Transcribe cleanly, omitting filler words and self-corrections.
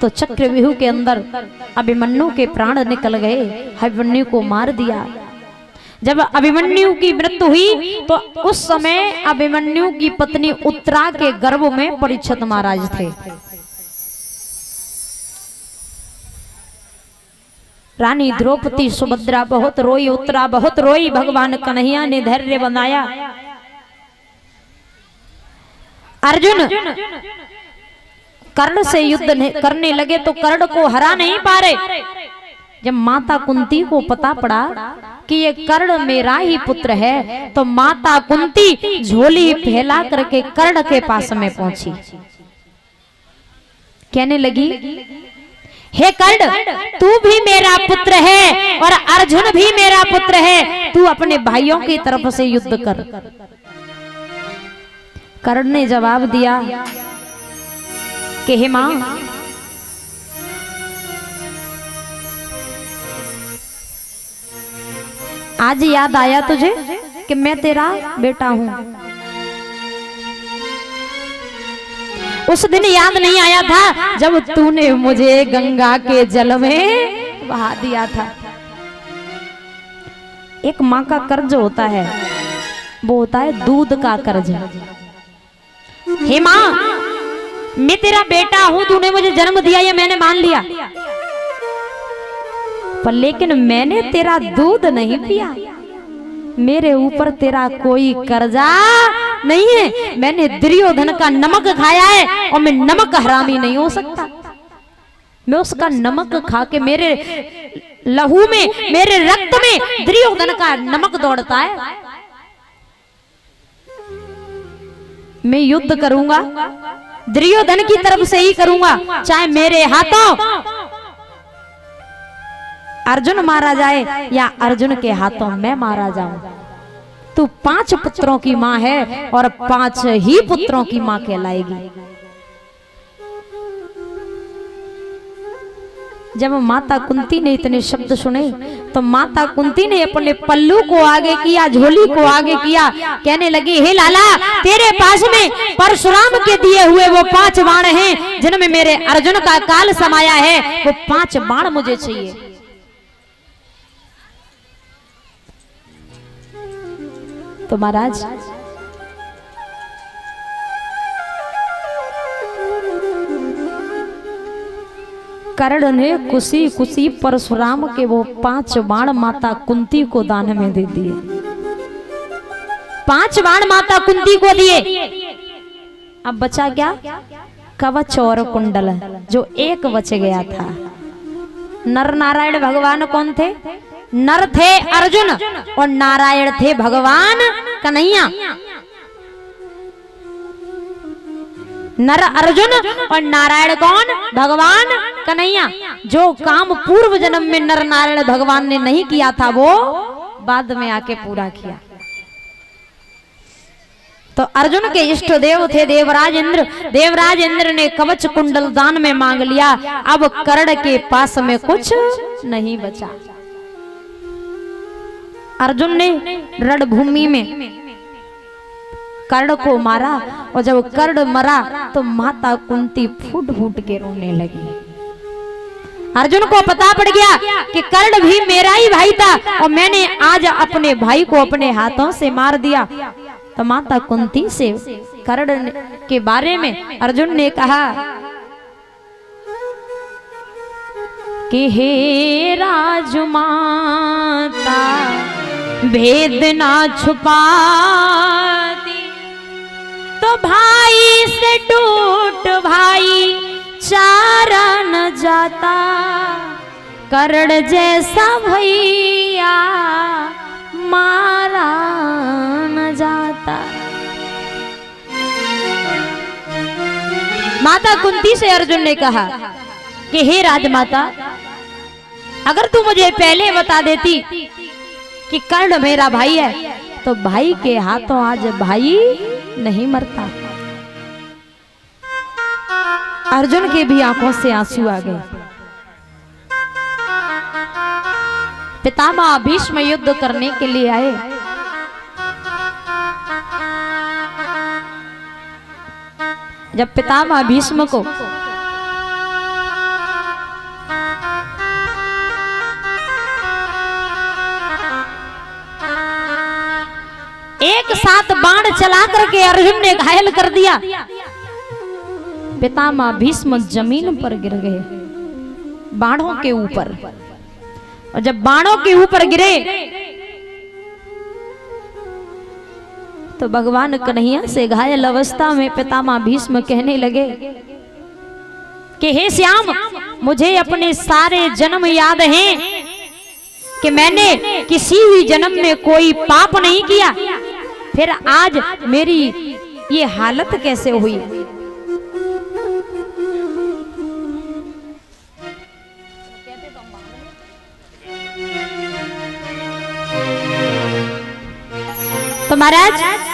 तो चक्रव्यूह के अंदर अभिमन्यु के प्राण निकल गए, अभिमन्यु को मार दिया। जब अभिमन्यु की मृत्यु हुई तो उस समय अभिमन्यु की पत्नी उत्तरा के गर्भ में परीक्षित महाराज थे। रानी द्रौपदी सुभद्रा बहुत रोई, उत्तरा बहुत रोई। भगवान कन्हैया ने धैर्य बनाया। अर्जुन कर्ण से युद्ध करने लगे तो कर्ण को हरा नहीं पा रहे। जब माता कुंती को पता पड़ा कि ये कर्ण मेरा ही पुत्र है तो माता कुंती झोली फैला करके कर्ण के पास में पहुंची। कहने लगी, हे कर्ण, तू भी मेरा पुत्र है और अर्जुन भी मेरा पुत्र है, तू अपने भाइयों की तरफ से युद्ध कर। कर्ण ने जवाब दिया कि हे मां, आज याद आया तुझे कि मैं तेरा बेटा हूं। उस दिन याद नहीं आया था जब तूने मुझे गंगा के जल में बहा दिया था। एक मां का कर्ज होता है, वो होता है दूध का कर्ज। हे मां, मैं तेरा बेटा हूं, तूने मुझे जन्म दिया, ये मैंने मान लिया, पर लेकिन मैंने तेरा दूध नहीं पिया। मेरे ऊपर तेरा कोई कर्जा नहीं है। मैंने दुर्योधन का नमक खाया है और मैं नमक हरामी नहीं हो सकता। मैं उसका नमक खा के मेरे लहू में, मेरे रक्त में दुर्योधन का नमक दौड़ता है। मैं युद्ध करूंगा, दुर्योधन की तरफ से ही करूंगा, चाहे मेरे हाथों अर्जुन मारा जाए या अर्जुन के हाथों मैं मारा जाऊं। तू 5 पुत्रों की मां है और 5 ही पुत्रों की मां कहलाएगी। जब माता कुंती ने इतने शब्द सुने तो माता कुंती ने अपने पल्लू को आगे किया, झोली को आगे किया, कहने लगी, हे लाला, तेरे पास में परशुराम के दिए हुए वो 5 बाण हैं जिनमें मेरे अर्जुन का काल समाया है, वो 5 बाण मुझे चाहिए। तो महाराज कर्ण ने खुशी खुशी परशुराम के वो 5 बाण माता कुंती को दान में दे दिए। 5 बाण माता कुंती को दिए। अब बचा क्या? कवच और कुंडल, जो एक बच गया था। नर नारायण भगवान कौन थे? नर थे अर्जुन और नारायण थे भगवान कन्हैया। नर अर्जुन और नारायण कौन? भगवान कन्हैया। जो काम पूर्व जन्म में नर नारायण भगवान ने नहीं किया था वो बाद में आके पूरा किया। तो अर्जुन के इष्ट देव थे देवराज इंद्र। देवराज इंद्र ने कवच कुंडल दान में मांग लिया। अब कर्ण के पास में कुछ नहीं बचा। अर्जुन ने रणभूमि में कर्ण को मारा और जब कर्ण मरा तो माता कुंती फूट फूट के रोने लगी। अर्जुन को पता पड़ गया कि कर्ण भी मेरा ही भाई था और मैंने आज अपने भाई को अपने हाथों से मार दिया। तो माता कुंती से कर्ण के बारे में अर्जुन ने कहा कि हे राजमाता, भेद ना छुपाती तो भाई से टूट भाई चारा न जाता। कर्ण जैसा भैया मारा न जाता। माता कुंती से अर्जुन ने कहा कि हे राजमाता, अगर तू मुझे पहले बता देती कि कर्ण मेरा भाई है तो भाई के हाथों आज भाई नहीं मरता। अर्जुन के भी आंखों से आंसू आ गए। पितामह भीष्म युद्ध करने के लिए आए। जब पितामह भीष्म को एक साथ बाण चला करके अर्जुन ने घायल कर दिया। पितामह भीष्म जमीन पर गिर गए बाणों के ऊपर, और जब बाणों के ऊपर गिरे तो भगवान कन्हैया से घायल अवस्था में पितामह भीष्म कहने लगे कि हे श्याम, मुझे अपने सारे जन्म याद हैं कि मैंने किसी भी जन्म में कोई पाप नहीं किया, फिर आज मेरी ये हालत कैसे हुई। तो महाराज